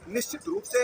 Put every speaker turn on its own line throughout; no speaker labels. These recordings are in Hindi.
निश्चित रूप से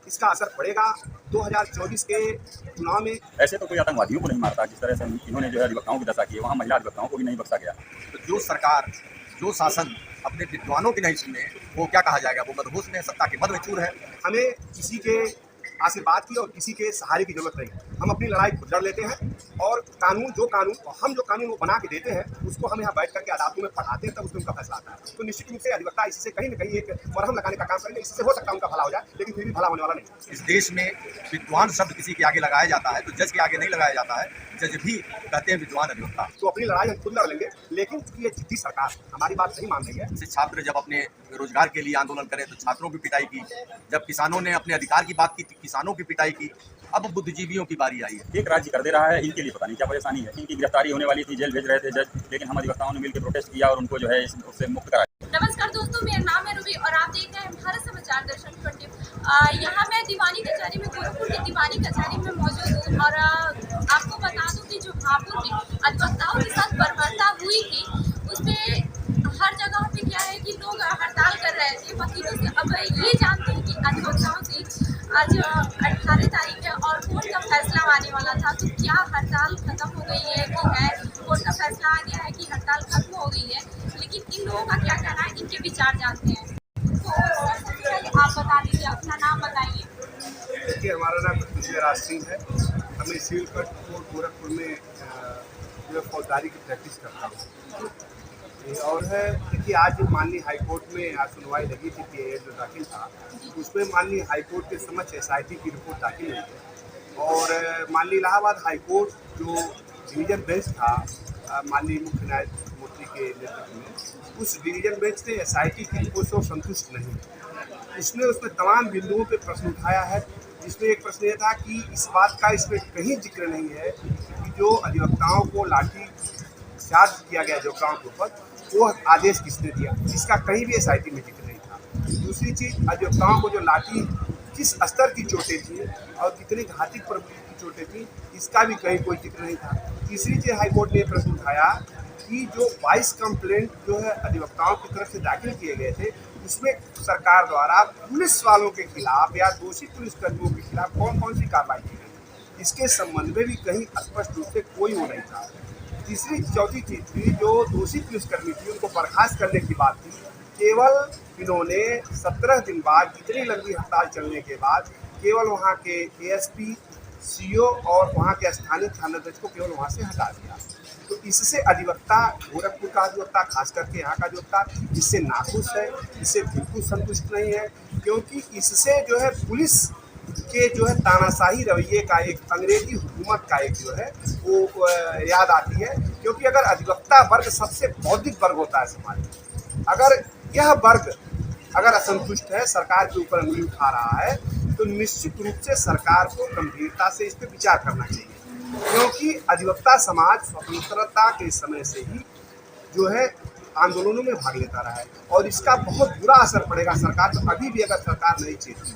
इसका असर पड़ेगा 2024 के चुनाव में।
ऐसे तो कोई आतंकवादियों को नहीं मारता जिस तरह से इन्होंने जो है अधिवक्ताओं की दशा की है, वहाँ महिला अधिवक्ताओं को भी नहीं बख्शा गया।
तो जो सरकार, जो शासन अपने विद्वानों की नहीं सुने, वो क्या कहा जाएगा, वो मदहोश में, सत्ता के मद में चूर है।
हमें किसी के आशीर्वाद की और किसी के सहारे की जरूरत नहीं है। हम अपनी लड़ाई खुद लड़ लेते हैं और हम जो कानून वो बना के देते हैं उसको हम यहाँ बैठ करके अदालतों में पढ़ाते हैं, तब उसमें उनका फैसला आता है। तो निश्चित रूप से अधिवक्ता इससे कहीं न कहीं एक मरहम लगाने का काम करेंगे। इससे हो सकता है उनका भला हो जाए, लेकिन फिर भी भला होने वाला नहीं।
इस देश में विद्वान शब्द किसी के आगे लगाया जाता है तो जज के आगे नहीं लगाया जाता है। जज भी कहते हैं विद्वान अधिवक्ता।
तो अपनी लड़ाई हम खुद लड़ लेंगे, लेकिन ये जिद्दी सरकार हमारी बात नहीं मान रही है।
जैसे छात्र जब अपने रोजगार के लिए आंदोलन करे तो छात्रों की पिटाई की, जब किसानों ने अपने अधिकार की बात की तो किसानों की पिटाई की, अब बुद्धिजीवियों की बारी आई है।
एक राज्य कर दे रहा है, इनके लिए पता नहीं क्या परेशानी है। इनकी गिरफ्तारी होने वाली थी, जेल भेज रहे थे जज, लेकिन हम अधिवक्ताओं ने मिलकर प्रोटेस्ट किया और उनको जो है उससे मुक्त कराया।
नमस्कार दोस्तों, मेरा नाम है रूबी और आप देख रहे हैं भारत समाचार दर्शन 20। यहाँ मैं दीवानी कचहरी में, गोरखपुर की दीवानी कचहरी में मौजूद हूँ और आपको बता दूँ कि जो हापुड़ में अधिवक्ताओं के साथ बर्बरता हुई थी, उसमें हर जगह पे क्या है कि लोग हड़ताल कर रहे थे वकीलों से। अब ये जानते हैं कि अधिवक्ताओं से आज 18 तारीख है और कोर्ट का फैसला आने वाला था, तो क्या हड़ताल खत्म हो गई है कि है कोर्ट का फैसला आ गया है कि हड़ताल खत्म हो गई है, लेकिन इन लोगों का क्या कहना है, इनके विचार जानते हैं। तो आप बता दीजिए, अपना नाम बताइए।
देखिए, हमारा नाम विजय राज सिंह है। हमें सिविल कोर्ट गोरखपुर में जो फौजदारी की प्रैक्टिस करता हूँ और है। देखिए, आज माननीय हाईकोर्ट में आज सुनवाई लगी थी कि जो दाखिल था उसमें माननीय हाईकोर्ट के समक्ष SIT की रिपोर्ट दाखिल हुई है और माननीय इलाहाबाद हाईकोर्ट जो डिवीजन बेंच था माननीय मुख्य न्यायमूर्ति के नेतृत्व में, उस डिवीजन बेंच ने SIT की रिपोर्ट से संतुष्ट नहीं। उसमें तमाम बिंदुओं पे प्रश्न उठाया है, जिसमें एक प्रश्न यह था कि इस बात का इसमें कहीं जिक्र नहीं है कि जो अधिवक्ताओं को लाठी चार्ज किया गया अधिवक्ताओं के ऊपर, वो आदेश किसने दिया, इसका कहीं भी SIT में जिक्र नहीं था। दूसरी चीज़, अधिवक्ताओं को जो लाठी किस स्तर की चोटें थी और कितनी घातक प्रवृत्ति की चोटें थी, इसका भी कहीं कोई जिक्र नहीं था। तीसरी चीज़, हाईकोर्ट ने प्रश्न उठाया कि जो 22 कंप्लेंट जो है अधिवक्ताओं की तरफ से दाखिल किए गए थे, उसमें सरकार द्वारा पुलिस वालों के खिलाफ या दोषी पुलिसकर्मियों के खिलाफ कौन कौन सी कार्रवाई की गई, इसके संबंध में भी कहीं स्पष्ट रूप से कोई वो नहीं था। चौथी चीज थी, जो दोषी पुलिसकर्मी थी उनको बर्खास्त करने की बात थी। केवल इन्होंने 17 दिन बाद, इतनी लंबी हड़ताल चलने के बाद, केवल वहाँ के ASP, CO और वहाँ के स्थानीय थानाध्यक्ष को केवल वहाँ से हटा दिया। तो इससे अधिवक्ता, गोरखपुर का अधिवक्ता, खास करके यहाँ का अधिवक्ता, इससे नाखुश है, इससे बिल्कुल संतुष्ट नहीं है, क्योंकि इससे जो है पुलिस के जो है तानाशाही रवैये का, एक अंग्रेजी हुकूमत का एक जो है वो याद आती है। क्योंकि अगर अधिवक्ता वर्ग सबसे बौद्धिक वर्ग होता है समाज में, अगर यह वर्ग अगर असंतुष्ट है, सरकार के ऊपर अंगुली उठा रहा है, तो निश्चित रूप से सरकार को गंभीरता से इस पर विचार करना चाहिए। क्योंकि अधिवक्ता समाज स्वतंत्रता के समय से ही जो है आंदोलनों में भाग लेता रहा है और इसका बहुत बुरा असर पड़ेगा सरकार पर। अभी भी अगर सरकार नहीं चेती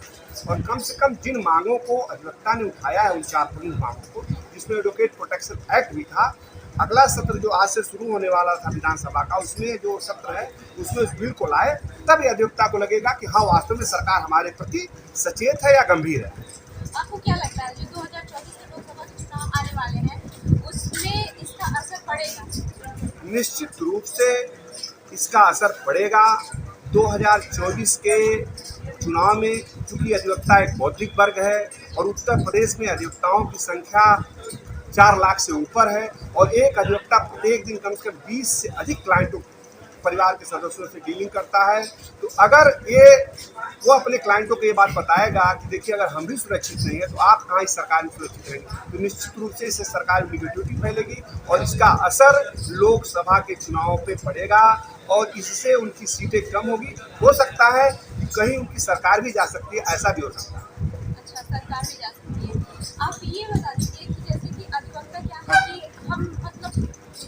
और कम से कम जिन मांगों को अधिवक्ता ने उठाया है, उन 4 प्रमुख मांगों को, जिसमें एडवोकेट प्रोटेक्शन एक्ट भी था, अगला सत्र जो आज से शुरू होने वाला था विधानसभा का, उसमें जो सत्र है उसमें उस बिल को लाए, तब अधिवक्ता को लगेगा कि हाँ, वास्तव में सरकार हमारे प्रति सचेत है या गंभीर है।
आपको क्या लगता है, जो 2024 के लोकसभा चुनाव आने वाले हैं, उसमें इसका असर पड़ेगा?
निश्चित रूप से इसका असर पड़ेगा 2024 के चुनाव में, क्योंकि अधिवक्ता एक बौद्धिक वर्ग है और उत्तर प्रदेश में अधिवक्ताओं की संख्या 4 लाख से ऊपर है और एक अधिवक्ता प्रत्येक दिन कम से कम 20 से अधिक क्लाइंटों, परिवार के सदस्यों से डीलिंग करता है। तो अगर वो अपने क्लाइंटों को ये बात बताएगा कि देखिए, अगर हम भी सुरक्षित नहीं है तो आप कहाँ इस सरकार में सुरक्षित रहेंगे, तो निश्चित रूप से इससे सरकार में निगेटिविटी फैलेगी और इसका असर लोकसभा के चुनाव पे पड़ेगा और इससे उनकी सीटें कम होगी। हो सकता है कहीं उनकी सरकार भी जा सकती है, ऐसा भी हो सकता है।
अच्छा, सरकार भी जा सकती है। आप ये बता दीजिए कि जैसे कि अधिवक्ता क्या है कि हम मतलब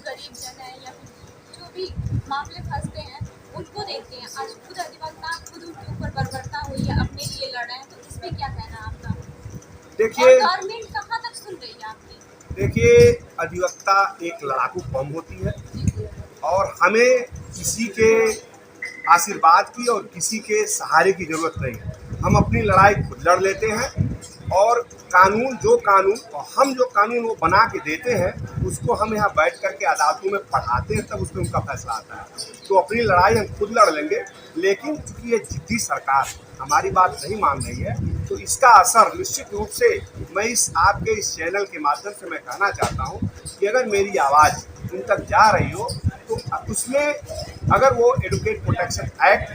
गरीब जन है या जो भी मामले फंसते हैं उनको देखते हैं। आज खुद अधिवक्ता खुद उनके ऊपर बर्बरता हुई है, अपने लिए लड़ रहे हैं, तो इस पर क्या कहना है आपका?
देखिए,
गवर्नमेंट कहाँ तक सुन रही है आपकी?
देखिए, अधिवक्ता एक लड़ाकू बम होती है और हमें किसी के आशीर्वाद की और किसी के सहारे की जरूरत नहीं है। हम अपनी लड़ाई खुद लड़ लेते हैं और कानून हम जो कानून वो बना के देते हैं उसको हम यहाँ बैठ करके अदालतों में पढ़ाते हैं, तब उसमें उनका फैसला आता है। तो अपनी लड़ाई हम खुद लड़ लेंगे, लेकिन चूंकि ये जिद्दी सरकार हमारी बात नहीं मान रही है तो इसका असर निश्चित रूप से मैं आपके इस चैनल के माध्यम से मैं कहना चाहता हूँ कि अगर मेरी आवाज़ उन तक जा रही हो तो उसमें अगर वो एडवोकेट प्रोटेक्शन एक्ट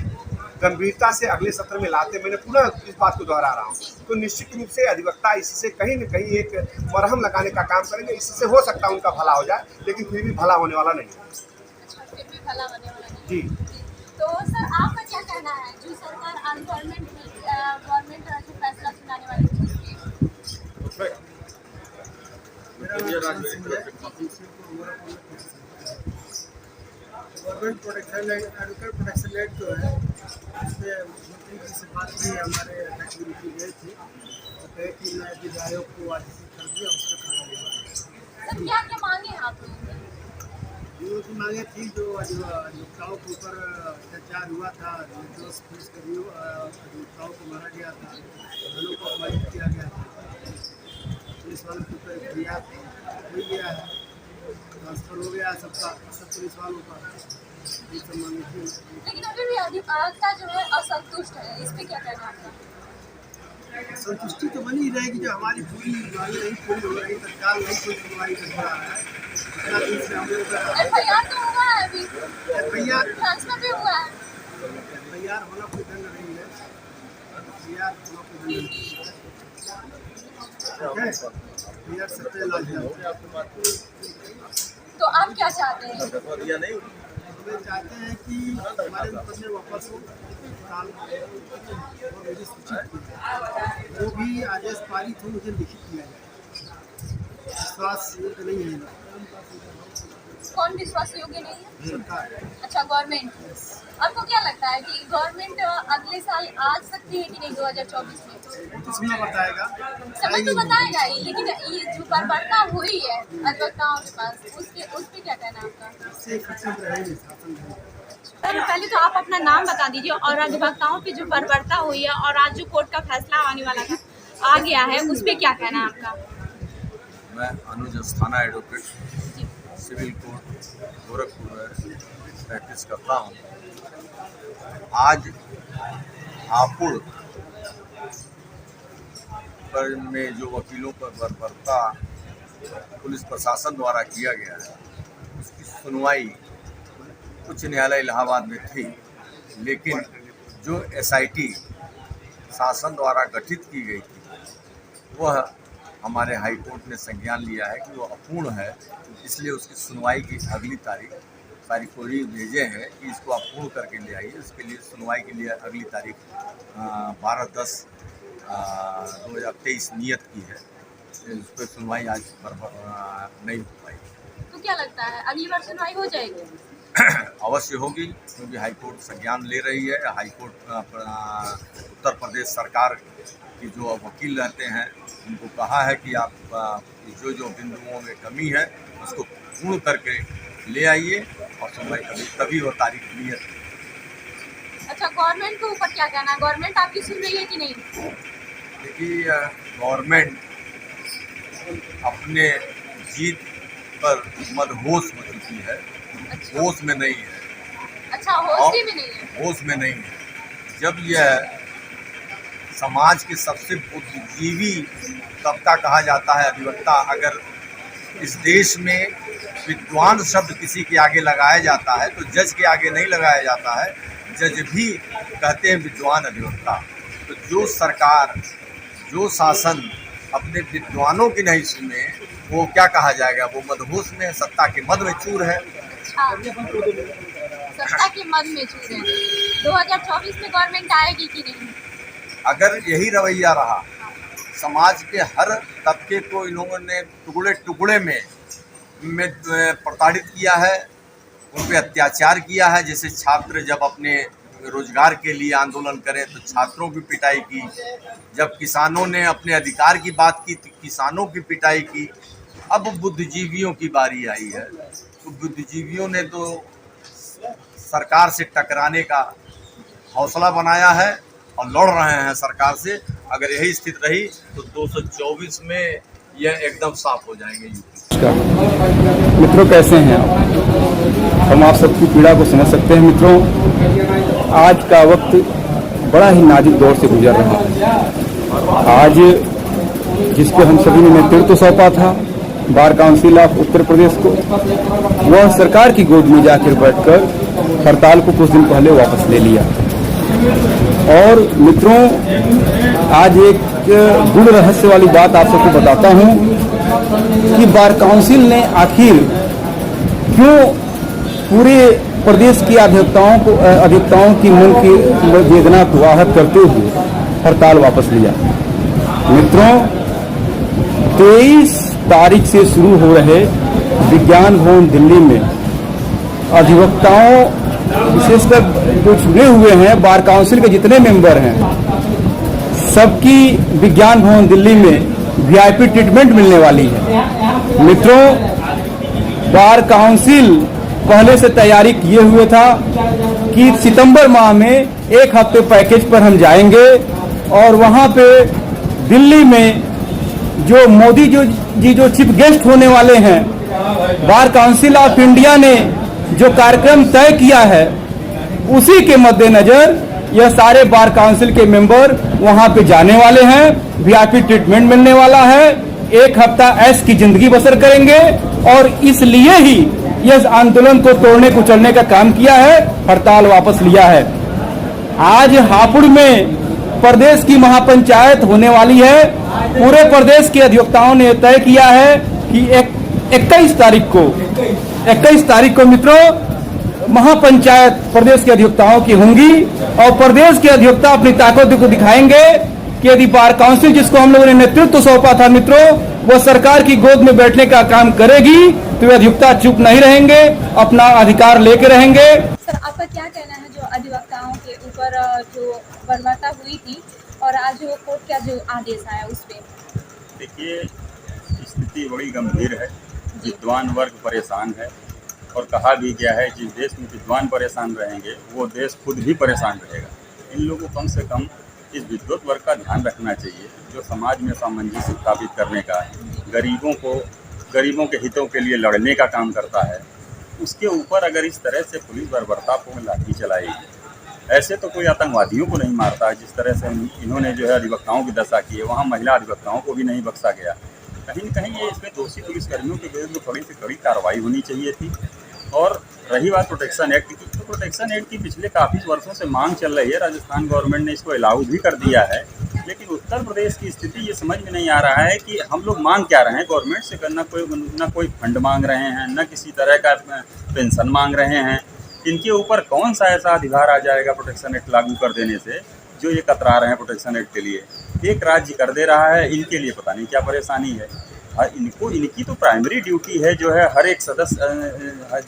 गंभीरता से अगले सत्र में लाते, मैंने पुनः इस बात को दोहरा रहा हूँ, तो निश्चित रूप से अधिवक्ता इससे कहीं न कहीं एक मरहम लगाने का काम करेंगे। इससे हो सकता है उनका भला हो जाए, लेकिन फिर भी भला होने वाला नहीं है।
फिर भी भला होने वाला नहीं।
जी,
तो सर आपका क्या कहना है जो सरकार गवर्नमेंट जो फैसला सुनाने वाली थी
government protection advocate protection act जो है उसमें मुख्यमंत्री जी से बात हुई, हमारे एक्टिविटी गए थे तो कहे कि मैं विधि आयोग को आदेशित कर दिया, उसका काम हुआ।
सर क्या क्या मांगे हैं आप लोगों ने?
जो की मांगे थी, जो अधिवक्ताओं के ऊपर अत्याचार हुआ था, निर्दोष पुलिसकर्मियों अधिवक्ताओं को मारा गया था, घरों को अपमानित किया गया था, पुलिस वालों के ऊपर एफआईआर हो गया है, ट्रांसफर हो गया सबका, सब पुलिस वालों का, ये सब मांगे थी।
लेकिन अभी भी अधिवक्ता जो है असंतुष्ट है, इस पे क्या कहना है आपका?
संतुष्टि तो बनी रहेगी, जो हमारी पूरी मांगे नहीं पूरी हो रही, तत्काल नहीं कोई सुनवाई कर रहा है। इतना दिन से हम लोग
एफआईआर तो हुआ है, अभी
एफआईआर
ट्रांसफर भी हुआ है।
होना कोई दंड नहीं है, एफआईआर होना कोई दंड नहीं है, ठीक है, एफआईआर सत्य लाज है।
तो आप क्या चाहते हैं?
हमें चाहते हैं कि हमारे मुकदमे वापस हो, और मुझे सूचित किया, जो भी आदेश पारित हो मुझे लिखित किया जाए। विश्वास योग्य नहीं है
कौन विश्वास योग्य नहीं है?
सरकार।
अच्छा, गवर्नमेंट। आपको क्या लगता है कि गवर्नमेंट अगले साल आ सकती है कि नहीं 2024 में?
तो समय बताएगा,
समय तो बताएगा ही, लेकिन ये जो बर्बरता हुई है अधिवक्ताओं के पास उस पे क्या कहना है आपका?
इससे खर्चे रहेंगे, शासन रहेगा।
सर पहले तो आप अपना नाम बता दीजिए और अधिवक्ताओं पे जो बर्बरता हुई है और आज जो कोर्ट का फैसला आने वाला था आ गया है, उस पे क्या कहना है आपका?
मैं Anuj Asthana advocate civil court Gorakhpur में प्रैक्टिस करता हूँ। आज हापुड़ पर में जो वकीलों पर बर्बरता पुलिस प्रशासन द्वारा किया गया है, उसकी सुनवाई उच्च न्यायालय इलाहाबाद में थी, लेकिन जो एसआईटी शासन द्वारा गठित की गई थी वह हमारे हाई कोर्ट ने संज्ञान लिया है कि वो अपूर्ण है, इसलिए उसकी सुनवाई की अगली तारीख सारी कोई भेजे हैं कि इसको आप पूर्ण करके ले आइए। उसके लिए सुनवाई के लिए अगली तारीख 12/10/2023 नियत की है। उस पर सुनवाई आज नहीं हो पाई।
तो क्या लगता है अगली बार सुनवाई हो जाएगी?
अवश्य होगी, क्योंकि हाईकोर्ट संज्ञान ले रही है। हाईकोर्ट उत्तर प्रदेश सरकार की जो वकील रहते हैं उनको कहा है कि आप जो बिंदुओं में कमी है उसको पूर्ण करके ले आइए और सुनवाई तभी वो तारीख नियत।
अच्छा, गवर्नमेंट के ऊपर क्या कहना है? गवर्नमेंट आपकी सुन रही है कि नहीं?
देखिए, गवर्नमेंट अपने जीत पर मदहोश हो चुकी है,
अच्छा।
होश में नहीं है।
अच्छा, होश भी नहीं है?
होश में नहीं है। जब यह समाज के सबसे बुद्धिजीवी तबका कहा जाता है अधिवक्ता, अगर इस देश में विद्वान शब्द किसी के आगे लगाया जाता है तो जज के आगे नहीं लगाया जाता है, जज भी कहते हैं विद्वान अधिवक्ता। तो जो सरकार, जो शासन अपने विद्वानों की नहीं सुने, वो क्या कहा जाएगा? वो मदहोश में, सत्ता के मद में चूर है।
सत्ता के मद में चूर है। 2024 में गवर्नमेंट आएगी कि नहीं?
अगर यही रवैया रहा, समाज के हर तबके को इन लोगों ने टुकड़े टुकड़े में प्रताड़ित किया है, उन पर अत्याचार किया है। जैसे छात्र जब अपने रोजगार के लिए आंदोलन करें तो छात्रों की पिटाई की, जब किसानों ने अपने अधिकार की बात की तो किसानों की पिटाई की। अब बुद्धिजीवियों की बारी आई है, तो बुद्धिजीवियों ने तो सरकार से टकराने का हौसला बनाया है और लड़ रहे हैं सरकार से। अगर यही स्थिति रही तो 224 में यह एकदम साफ हो जाएंगे यूपी।
मित्रों, कैसे हैं आप? हम आप सबकी पीड़ा को समझ सकते हैं। मित्रों, आज का वक्त बड़ा ही नाजुक दौर से गुजर रहा है। आज जिसको हम सभी ने नेतृत्व सौंपा था, bar council of Uttar Pradesh को, वह सरकार की गोद में जाकर बैठकर हड़ताल को कुछ दिन पहले वापस ले लिया। और मित्रों, आज एक गुड़ रहस्य वाली बात आप सबको बताता हूं कि बार काउंसिल ने आखिर क्यों पूरे प्रदेश की अधिवक्ताओं की मन की वेदना को आहत करते हुए हड़ताल वापस लिया। मित्रों, 23 तारीख से शुरू हो रहे विज्ञान भवन दिल्ली में अधिवक्ताओं, विशेषकर जो चुने हुए हैं बार काउंसिल के जितने मेंबर हैं, सबकी विज्ञान भवन दिल्ली में वीआईपी ट्रीटमेंट मिलने वाली है। मित्रों, बार काउंसिल पहले से तैयारी किए हुए था कि सितंबर माह में एक हफ्ते पैकेज पर हम जाएंगे और वहां पे दिल्ली में जो मोदी जी जो चीफ गेस्ट होने वाले हैं, बार काउंसिल ऑफ इंडिया ने जो कार्यक्रम तय किया है, उसी के मद्देनजर यह सारे बार काउंसिल के मेंबर वहां पे जाने वाले हैं। वीआईपी ट्रीटमेंट मिलने वाला है, एक हफ्ता ऐश की जिंदगी बसर करेंगे और इसलिए ही यह आंदोलन को तोड़ने कुचलने का काम किया है, हड़ताल वापस लिया है। आज हापुड़ में प्रदेश की महापंचायत होने वाली है। पूरे प्रदेश के अधिवक्ताओं ने तय किया है कि 21 तारीख को मित्रों महापंचायत प्रदेश के अधिवक्ताओं की होंगी और प्रदेश के अधिवक्ता अपनी ताकत को दिखाएंगे कि यदि बार काउंसिल जिसको हम लोगों ने नेतृत्व सौंपा था मित्रों, वो सरकार की गोद में बैठने का काम करेगी तो वे अधिवक्ता चुप नहीं रहेंगे, अपना अधिकार लेके रहेंगे।
सर, आपका क्या कहना है जो अधिवक्ताओं के ऊपर जो बर्बरता हुई थी और आज जो कोर्ट का जो आदेश आया उस पर?
देखिए, स्थिति बड़ी गंभीर है। विद्वान वर्ग परेशान है और कहा भी गया है जिस देश में विद्वान परेशान रहेंगे वो देश खुद भी परेशान रहेगा। इन लोगों को कम से कम इस विद्वत वर्ग का ध्यान रखना चाहिए जो समाज में सामंजस्य स्थापित करने का, गरीबों के हितों के लिए लड़ने का काम करता है। उसके ऊपर अगर इस तरह से पुलिस बर्बरतापूर्ण लाठी चलाएगी, ऐसे तो कोई आतंकवादियों को नहीं मारता जिस तरह से इन्होंने जो है अधिवक्ताओं की दशा की है, वहाँ महिला अधिवक्ताओं को भी नहीं बख्शा गया। कहीं न कहीं ये इसमें दोषी पुलिसकर्मियों के विरुद्ध थोड़ी सी कड़ी कार्रवाई होनी चाहिए थी। और रही बात प्रोटेक्शन एक्ट की, तो प्रोटेक्शन एक्ट की पिछले काफ़ी वर्षों से मांग चल रही है। राजस्थान गवर्नमेंट ने इसको अलाउ भी कर दिया है, लेकिन उत्तर प्रदेश की स्थिति ये समझ में नहीं आ रहा है कि हम लोग मांग क्या रहे हैं गवर्नमेंट से। न कोई फंड मांग रहे हैं, न किसी तरह का पेंशन मांग रहे हैं। इनके ऊपर कौन सा ऐसा अधिकार आ जाएगा प्रोटेक्शन एक्ट लागू कर देने से जो ये कतरा रहे हैं प्रोटेक्शन एक्ट के लिए। एक राज्य कर दे रहा है, इनके लिए पता नहीं क्या परेशानी है। इनकी तो प्राइमरी ड्यूटी है जो है हर एक सदस्य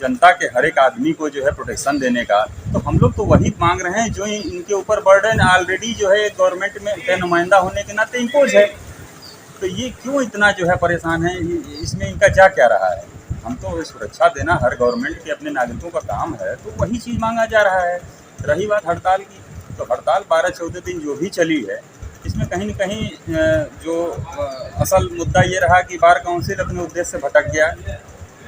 जनता के हर एक आदमी को जो है प्रोटेक्शन देने का। तो हम लोग तो वही मांग रहे हैं जो इनके ऊपर बर्डन ऑलरेडी जो है गवर्नमेंट में के नुमाइंदा होने के नाते इम्पोज है। तो ये क्यों इतना जो है परेशान है, इसमें इनका जा क्या रहा है? हम तो सुरक्षा देना हर गवर्नमेंट के अपने नागरिकों का काम है, तो वही चीज़ मांगा जा रहा है। रही बात हड़ताल की, तो हड़ताल 12-14 दिन जो भी चली है, इसमें कहीं न कहीं जो असल मुद्दा ये रहा कि बार काउंसिल अपने उद्देश्य से भटक गया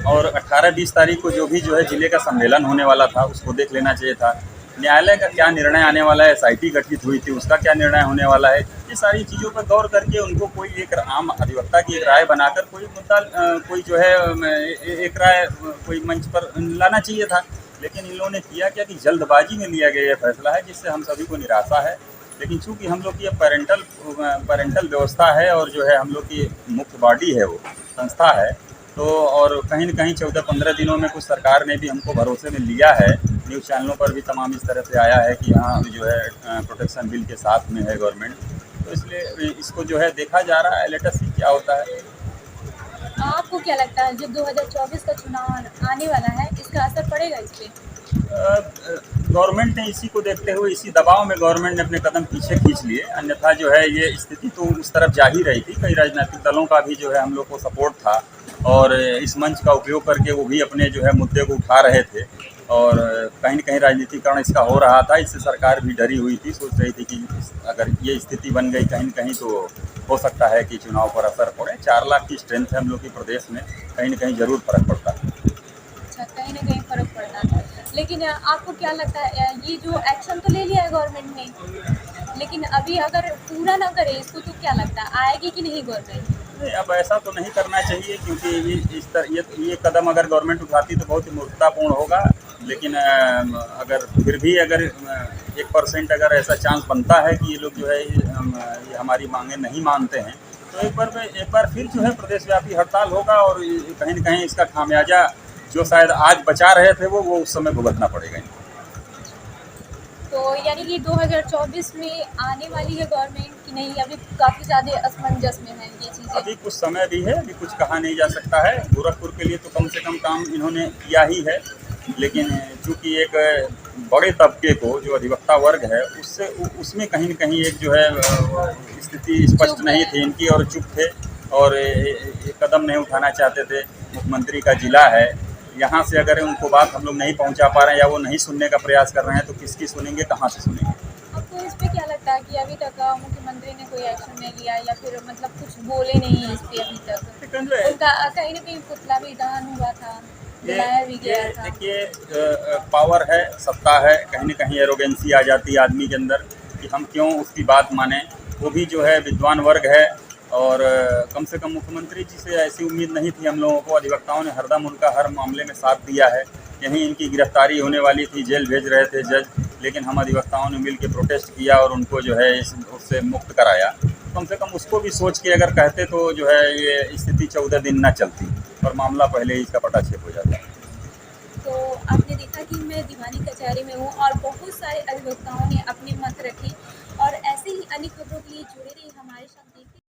और 18-20 तारीख को जो है जिले का सम्मेलन होने वाला था उसको देख लेना चाहिए था। न्यायालय का क्या निर्णय आने वाला है, एसआईटी गठित हुई थी उसका क्या निर्णय होने वाला है, ये सारी चीज़ों पर गौर करके उनको कोई एक आम अधिवक्ता की एक राय बनाकर कोई मुद्दा कोई जो है एक राय कोई मंच पर लाना चाहिए था। लेकिन इन लोगों ने किया क्या कि जल्दबाजी में लिया गया ये फैसला है, जिससे हम सभी को निराशा है। लेकिन चूंकि हम लोग की पैरेंटल व्यवस्था है और जो है हम लोग की मुख्य बॉडी है, वो संस्था है, तो और कहीं न कहीं 14-15 दिनों में कुछ सरकार ने भी हमको भरोसे में लिया है। न्यूज़ चैनलों पर भी तमाम इस तरह से आया है कि हाँ जो है प्रोटेक्शन बिल के साथ में है गवर्नमेंट, तो इसलिए इसको जो है देखा जा रहा है। लेट अस सी क्या होता है।
आपको क्या लगता है जो 2024 का चुनाव आने वाला है, इसका असर पड़ेगा इस पर?
गवर्नमेंट ने इसी को देखते हुए, इसी दबाव में गवर्नमेंट ने अपने कदम पीछे खींच लिए। अन्यथा जो है ये स्थिति तो उस तरफ जा ही रही थी। कई राजनीतिक दलों का भी जो है हम लोग को सपोर्ट था और इस मंच का उपयोग करके वो भी अपने जो है मुद्दे को उठा रहे थे और कहीं न कहीं राजनीतिकरण इसका हो रहा था। इससे सरकार भी डरी हुई थी, सोच रही थी कि अगर ये स्थिति बन गई कहीं न कहीं तो हो सकता है कि चुनाव पर असर पड़े। 4 लाख की स्ट्रेंथ है हम लोग के प्रदेश में, कहीं न कहीं ज़रूर फ़र्क पड़ता है।
अच्छा, कहीं ना कहीं फ़र्क पड़ता है। लेकिन आपको क्या लगता है ये जो एक्शन तो ले लिया है गवर्नमेंट ने, लेकिन अभी अगर पूरा ना करे इसको तो क्या लगता है आएगी कि नहीं गवर्नमेंट?
नहीं, अब ऐसा तो नहीं करना चाहिए क्योंकि ये कदम अगर गवर्नमेंट उठाती तो बहुत ही मूर्खतापूर्ण होगा। लेकिन अगर फिर भी अगर 1% अगर ऐसा चांस बनता है कि ये लोग जो है ये हमारी मांगें नहीं मानते हैं तो एक बार फिर जो है प्रदेशव्यापी हड़ताल होगा और कहीं न कहीं इसका खामियाजा जो शायद आज बचा रहे थे वो उस समय भुगतना पड़ेगा इनको।
तो यानी कि 2024 में आने वाली है गवर्नमेंट कि नहीं, अभी काफ़ी ज़्यादा असमंजस में है ये चीज़ें?
अभी कुछ समय भी है, अभी कुछ कहा नहीं जा सकता है। गोरखपुर के लिए तो कम से कम काम इन्होंने किया ही है, लेकिन चूँकि एक बड़े तबके को जो अधिवक्ता वर्ग है उसमें कहीं न कहीं एक जो है स्थिति स्पष्ट नहीं थी इनकी और चुप थे और ये कदम नहीं उठाना चाहते थे। मुख्यमंत्री का जिला है, यहाँ से अगर उनको बात हम लोग नहीं पहुँचा पा रहे हैं या वो नहीं सुनने का प्रयास कर रहे हैं तो किसकी सुनेंगे, कहाँ से सुनेंगे?
आपको इस पे क्या लगता है कि अभी तक मुख्यमंत्री ने कोई एक्शन नहीं लिया या फिर मतलब कुछ बोले नहीं है इस पे अभी तक? उनका कहीं ना कहीं पुतला भी दहन हुआ था, जलाया भी गया था।
देखिए पावर है, सत्ता है, कहीं न कहीं एरोगेंसी आ जाती है आदमी के अंदर कि हम क्यों उसकी बात माने। वो भी जो है विद्वान वर्ग है और कम से कम मुख्यमंत्री जी से ऐसी उम्मीद नहीं थी हम लोगों को। अधिवक्ताओं ने हरदम उनका हर मामले में साथ दिया है। यहीं इनकी गिरफ्तारी होने वाली थी, जेल भेज रहे थे जज, लेकिन हम अधिवक्ताओं ने मिल के प्रोटेस्ट किया और उनको जो है उससे मुक्त कराया। कम से कम उसको भी सोच के अगर कहते तो जो है ये स्थिति 14 दिन ना चलती और मामला पहले ही इसका पटाक्षेप हो जाता।
तो आपने देखा कि मैं दीवानी कचहरी में हूँ और बहुत सारे अधिवक्ताओं ने अपने मत रखे और ऐसे ही अन्य खबरों के लिए जुड़े रहिए हमारे साथ। देखते